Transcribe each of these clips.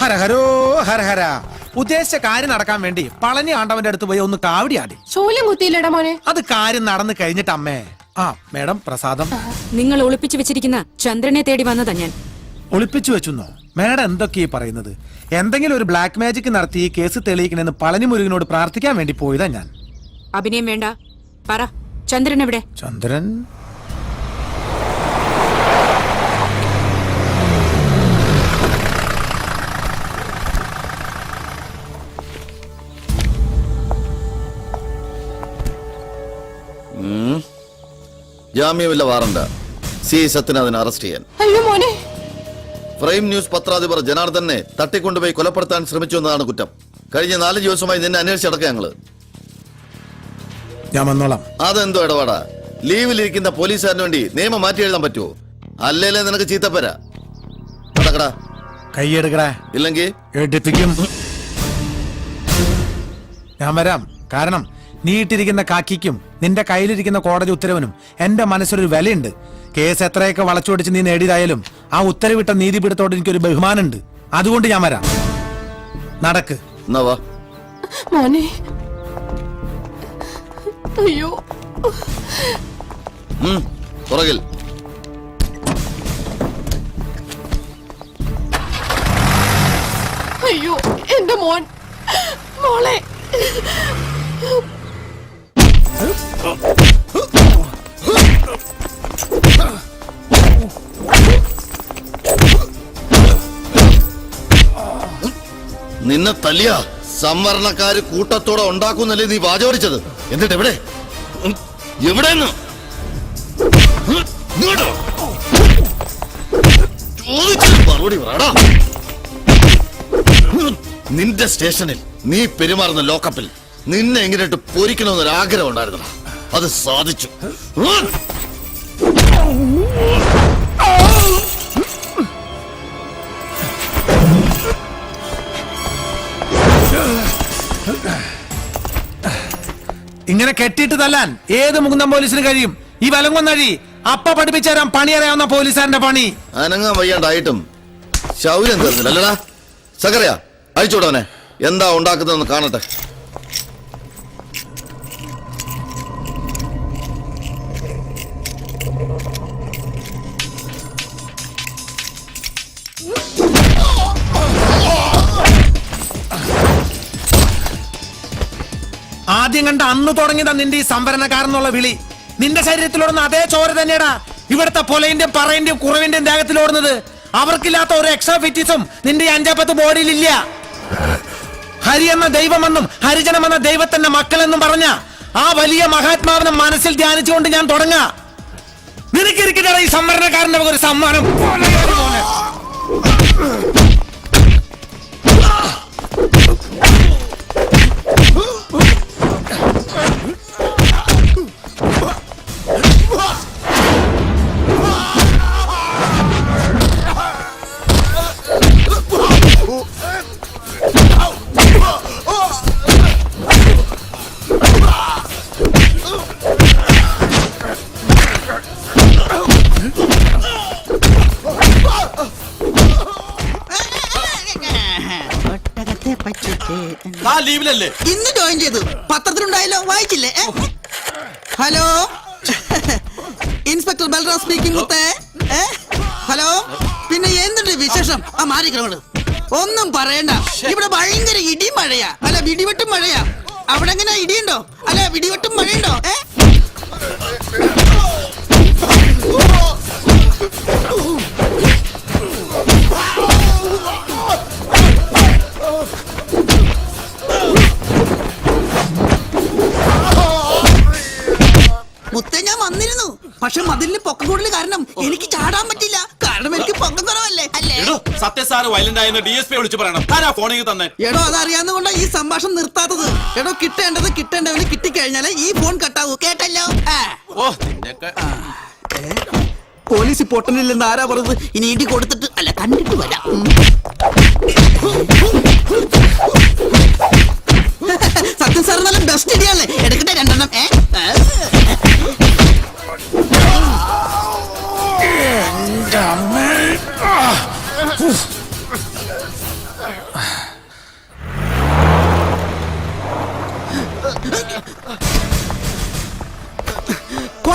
ഹരഹരോ ഹരഹര. ഉദ്ദേശിച്ച കാര്യം നടക്കാൻ വേണ്ടി പളനി ആണ്ടവന്റെ അടുത്ത് പോയി ഒന്ന് കാവടിയാടി. ശൂലം കുത്തിയില്ലടാ മോനെ. അത് കാര്യം നടന്നു കഴിഞ്ഞിട്ട് അമ്മേ. ആ മേഡം പ്രസാദം. നിങ്ങൾ ഒളിപ്പിച്ചു വെച്ചിരിക്കുന്ന ചന്ദ്രനെ തേടി വന്നതാ ഞാൻ. ഒളിപ്പിച്ചു വെച്ചെന്നോ? മേഡം എന്തൊക്കെയാ പറയുന്നത്? എന്തെങ്കിലും ഒരു ബ്ലാക്ക് മാജിക് നടത്തി ഈ കേസ് തെളിയിക്കണമെന്ന് പളനി മുരുകനോട് പ്രാർത്ഥിക്കാൻ വേണ്ടി പോയതാ ഞാൻ. അഭിനയം വേണ്ട, പറ, ചന്ദ്രൻ എവിടെ? ചന്ദ്രൻ ജാമ്യമില്ല വാറണ്ട. സി സത്യനാഥനെ അറസ്റ്റ് ചെയ്യാൻ. അയ്യോ മോനെ. പ്രൈം ന്യൂസ് പത്രാധിപർ ജനാർദ്ദനെ തട്ടിക്കൊണ്ടുപോയി കൊലപ്പെടുത്താൻ ശ്രമിച്ചു എന്നതാണ് കുറ്റം. കഴിഞ്ഞ 4 ദിവസമായി നിന്നെ അന്വേഷിച്ചടക്കാം ഞങ്ങള്. ഞാൻ വന്നോളാം. അതെന്തോ ഇടപാടാ? ലീവിലിരിക്കുന്ന പോലീസുകാരന് വേണ്ടി നിയമം മാറ്റി എഴുതാൻ പറ്റുമോ? അല്ലേലേ നിനക്ക് ചീത്തപ്പരാ. നടക്കടാ. കൈയെടുക്കടാ, ഇല്ലെങ്കിൽ എടുപ്പിക്കും. ഞാൻ വരാം. കാരണം നീ ഇട്ടിരിക്കുന്ന കാക്കിക്കും നിന്റെ കയ്യിലിരിക്കുന്ന കോടതി ഉത്തരവിനും എന്റെ മനസ്സിലൊരു വിലയുണ്ട്. കേസ് എത്രയൊക്കെ വളച്ചൊടിച്ച് നീ നേടിയതായാലും ആ ഉത്തരവിട്ട നീതിപീഠത്തോട് എനിക്കൊരു ബഹുമാനമുണ്ട്. അതുകൊണ്ട് ഞാൻ വരാം. നടക്ക്. മോനെ. അയ്യോ. പുറകിൽ. അയ്യോ എന്റെ മോൻ. മോളെ. നിന്നെ തല്ലിയ സംവരണക്കാര് കൂട്ടത്തോടെ ഉണ്ടാക്കുന്നല്ലേ നീ വാചോടിച്ചത്? എന്നിട്ട് എവിടെ എവിടെന്ന് മറുപടി പറടാ. നിന്റെ സ്റ്റേഷനിൽ നീ പെരുമാറുന്ന ലോക്കപ്പിൽ നിന്നെ എങ്ങനെയിട്ട് പൊരിക്കണമെന്നൊരു ആഗ്രഹം ഉണ്ടായിരുന്നു. അത് സാധിച്ചു. ഇങ്ങനെ കെട്ടിയിട്ട് തല്ലാൻ ഏത് മുകുന്ദം പോലീസിന് കഴിയും? ഈ വലങ്ങൊന്നഴി അപ്പ പഠിപ്പിച്ചു തരാൻ പണി അറിയാവുന്ന പോലീസുകാരന്റെ പണി. അനങ്ങാൻ വയ്യാണ്ടായിട്ടും ശൗര്യം തരുന്നില്ല അല്ലടാ. സക്കറിയ അഴിച്ചോടവനെ. എന്താ ഉണ്ടാക്കുന്നതെന്ന് കാണട്ടെ. ആദ്യം കണ്ട അന്ന് തുടങ്ങിയതാ നിന്റെ ഈ സംവരണക്കാരെന്നുള്ള വിളി. നിന്റെ ശരീരത്തിലോടുന്ന അതേ ചോര തന്നെയാടാ ഇവിടുത്തെ പൊലയിന്റെയും പറയിന്റെയും കുറവിന്റെയും ദേഹത്തിലോടുന്നത്. അവർക്കില്ലാത്ത ഒരു എക്സ്ട്രാ ഫിറ്റിസും നിന്റെ 5-10 ബോഡിയിലില്ല. ഹരി എന്ന ദൈവമെന്നും ഹരിജനം എന്ന ദൈവത്തിന്റെ മക്കളെന്നും പറഞ്ഞ ആ വലിയ മഹാത്മാവിനെ മനസ്സിൽ ധ്യാനിച്ചുകൊണ്ട് ഞാൻ തുടങ്ങാ. നിനക്കിരിക്കട്ടെ ഈ സംവരണക്കാരന്റെ ഒരു സമ്മാനം. ഇന്ന് ജോയിൻ ചെയ്തു. പത്രത്തിലുണ്ടായല്ലോ, വായിച്ചില്ലേ? Hello, inspector Balram speaking. Hello, പിന്നെ എന്തുണ്ട് വിശേഷം? ആ മാറിക്കളോട് ഒന്നും പറയണ്ട. ഇവിടെ ഭയങ്കര ഇടി മഴയാ. അല്ല വിടിവെട്ടും മഴയാ. അവിടെ എങ്ങനെ ഇടിയുണ്ടോ? അല്ല വിടിവെട്ടും മഴയുണ്ടോ? മുത്തേ, ഞാൻ വന്നിരുന്നു. പക്ഷെ മതിലിന് പൊക്കം കൂടുതൽ കാരണം എനിക്ക് ചാടാൻ പറ്റില്ല. കാരണം എനിക്ക് പൊക്കം കുറവല്ലേ. സത്യസാറ് വയലന്റ് ആയെന്ന് DSP വിളിച്ചു പറയണം. ആരാ ഫോണിൽ തന്നെ? എടോ, അതറിയാവുന്നതുകൊണ്ടാ ഈ സംഭാഷണം നിർത്താത്തത്. എടോ, കിട്ടേണ്ടവന് കിട്ടിക്കഴിഞ്ഞാലേ ഈ ഫോൺ കട്ടാവൂ. കേട്ടല്ലോ? പോലീസ് പൊട്ടനില്ലെന്ന് ആരാ പറഞ്ഞത്? ഇനി ഇടി കൊടുത്തിട്ട് അല്ല കണ്ടിട്ട് വരാം. സത്യം സാർ നല്ല ബെസ്റ്റ് ഇടിയല്ലേ? എടുക്കട്ടെ 2 എണ്ണം.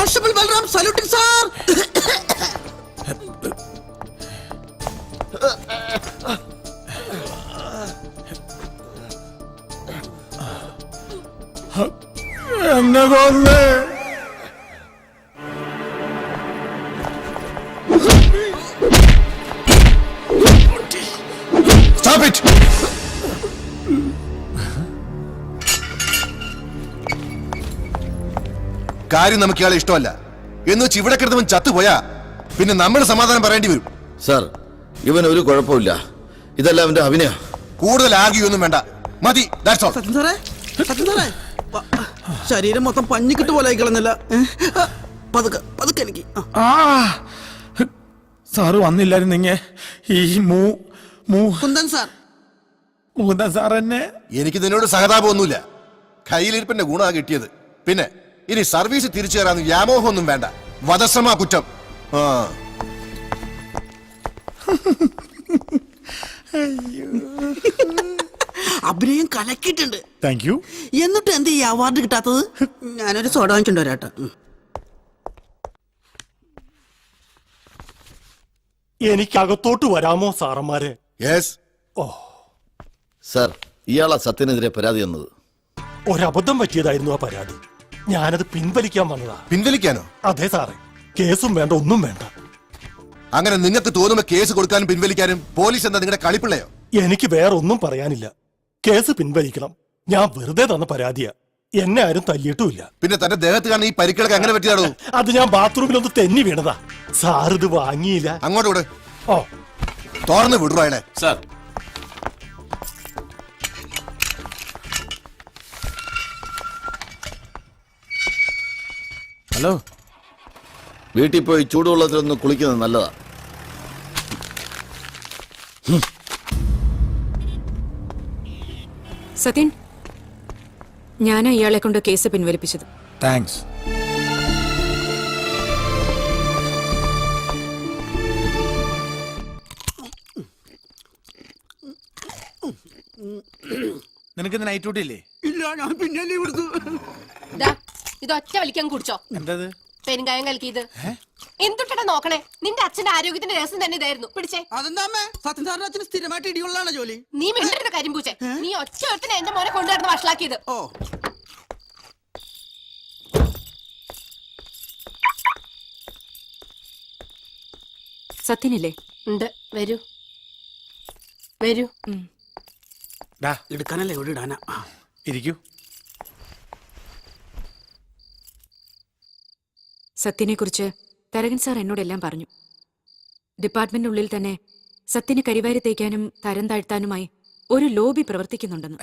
Constable Balram saluting sir. എന്നെ കൊന്ന് Stop it! കാര്യം നമുക്ക് ഇയാളെ ഇഷ്ടമല്ല എന്ന് വെച്ച് ഇവിടെ കിടന്നവൻ ചത്തുപോയാ പിന്നെ നമ്മൾ സമാധാനം പറയേണ്ടി വരും. സാർ ഇവൻ ഒരു കുഴപ്പമില്ല, ഇതെല്ലാം അവന്റെ അഭിനയ. കൂടുതൽ ആകിയൊന്നും വേണ്ട, മതി. That's all. സത്യം സാറേ, സത്യം സാറേ, ശരീരം മൊത്തം പഞ്ഞിക്കിട്ട് പോലെ ആയിക്കളഞ്ഞല്ല. പതുക്കെ പതുക്കെ എനിക്ക് ആ സാറ് വന്നില്ലായിരുന്നെങ്ക ഈ കുന്തൻ സാർ. മുകുന്ദൻ സാർ എന്നെ എനിക്ക് നിന്നോട് സഹതാപമൊന്നുമില്ല. കയ്യിലിരിപ്പിന്റെ ഗുണാ കിട്ടിയത്. പിന്നെ ഇനി സർവീസ് തിരിച്ചു തരാന്ന് വ്യാമോഹമൊന്നും വേണ്ട. വധശ്രമ കുറ്റം. ആ അഭിനയം കലക്കിയിട്ടുണ്ട്. Thank you. എന്നിട്ട് എന്ത് ഈ അവാർഡ് കിട്ടാത്തത്? ഞാനൊരു സോഡ വാങ്ങിച്ചോണ്ട് വരാട്ടോ. എനിക്കകത്തോട്ട് വരാമോ സാറന്മാരെ? യെസ്. സാർ ഇയാളാ സത്യനെതിരെ പരാതി തന്നത്. ഒരബദ്ധം പറ്റിയതായിരുന്നു ആ പരാതി. ഞാനത് പിൻവലിക്കാൻ വന്നതാ. പിൻവലിക്കാനോ? അതെ സാറേ, കേസും വേണ്ട, ഒന്നും വേണ്ട. അങ്ങനെ നിങ്ങൾക്ക് തോന്നുമ്പോ കേസ് കൊടുക്കാനും പിൻവലിക്കാനും പോലീസ് എന്താ നിങ്ങളുടെ കളിപ്പിള്ളയോ? എനിക്ക് വേറെ ഒന്നും പറയാനില്ല. കേസ് പിൻവലിക്കണം. ഞാൻ വെറുതെ തന്ന പരാതിയാ. എന്നെ ആരും തല്ലിയിട്ടുമില്ല. പിന്നെ തന്റെ ദേഹത്ത് കാണുന്ന ഈ പരിക്കിളക്ക് അങ്ങനെ പറ്റിയാടോ? അത് ഞാൻ ബാത്റൂമിലൊന്ന് തെന്നി വീണതാ. സാർ ഇത് വാങ്ങിയില്ല. അങ്ങോട്ട് വിട്. ഓ, തുറന്ന് വിടുറോ അയാളെ. Sir hello. വീട്ടിൽ പോയി ചൂടുവെള്ളത്തിലൊന്ന് കുളിക്കുന്നത് നല്ലതാ. സത്യൻ, ഞാനാ ഇയാളെ കൊണ്ട് കേസ് പിൻവലിപ്പിച്ചത്. താങ്ക്സ്. നിനക്ക് ഇന്ന് നൈറ്റ് ഡ്യൂട്ടി ഇല്ലേ? ഇല്ല, ഞാൻ പിന്നല്ലേ കൊടുത്തു. ഇത് ഒറ്റ വലിക്കാൻ കുടിച്ചോ? എന്തത്? പെരുങ്കായം കലക്കിയത്. എന്തുട്ടാ നോക്കണേ? നിന്റെ അച്ഛന്റെ ആരോഗ്യത്തിന്റെ രഹസ്യം തന്നെ ഇതായിരുന്നു. പിടിച്ചേ. അതെന്താ അമ്മേ? സത്യം സാറിന്റെ അച്ഛന് സ്ഥിരമായിട്ട് ഇടികൊള്ളാണ് ജോലി. നീ മിണ്ടരുത് കരിമ്പൂച്ചേ. നീ ഒറ്റ ഒരുത്തിനെ എന്റെ മോനെ കൊണ്ടുവരുന്ന വഷളാക്കിയത്. ഓ, സത്യനില്ലേ? ഉണ്ട്. വരൂ വരൂ. ഡാ എടുക്കാനല്ലേ ഇവിടെ ഇടാനാ. ഇരിക്കൂ. സത്യനെ കുറിച്ച് തരകൻ സാർ എന്നോടെല്ലാം പറഞ്ഞു. ഡിപ്പാർട്ട്മെന്റിനുള്ളിൽ തന്നെ സത്യന് കരിവാരി തേക്കാനും തരം താഴ്ത്താനുമായി ഒരു ലോബി പ്രവർത്തിക്കുന്നുണ്ടെന്ന്.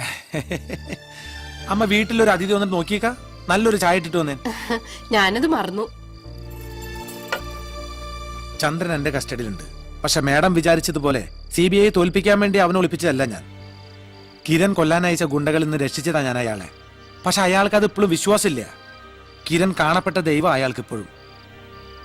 അമ്മ വീട്ടിലൊരു അതിഥി വന്നിട്ട് നോക്കിയേക്കാ. നല്ലൊരു ചായ ഇട്ടിട്ട് വന്നേ. ഞാനത് മറന്നു. ചന്ദ്രൻ എന്റെ കസ്റ്റഡിയിലുണ്ട്. പക്ഷെ മേഡം വിചാരിച്ചതുപോലെ CBI തോൽപ്പിക്കാൻ വേണ്ടി അവനെ ഒളിപ്പിച്ചതല്ല ഞാൻ. കിരൺ കൊല്ലാനയച്ച ഗുണ്ടകളിൽ നിന്ന് രക്ഷിച്ചതാ ഞാൻ അയാളെ. പക്ഷെ അയാൾക്ക് അത് ഇപ്പോഴും വിശ്വാസമില്ല. കിരൺ കാണപ്പെട്ട ദൈവം അയാൾക്ക് ഇപ്പോഴും.